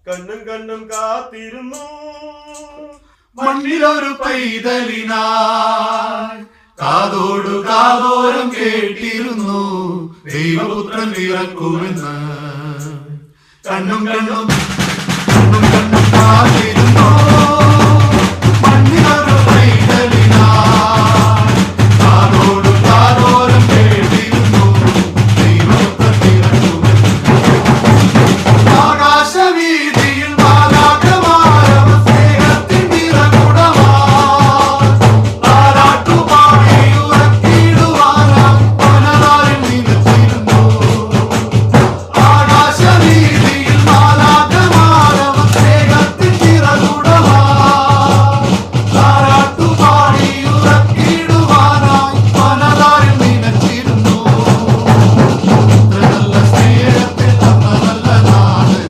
കണ്ണും കണ്ണും കാത്തിരുന്നു മണ്ണിലൊരു പൈതലിനായി കാതോടു കാതോരം കേട്ടിരുന്നു ദൈവപുത്രൻ പിറക്കുമെന്ന് കണ്ണും കണ്ണും കാത്തിരുന്നു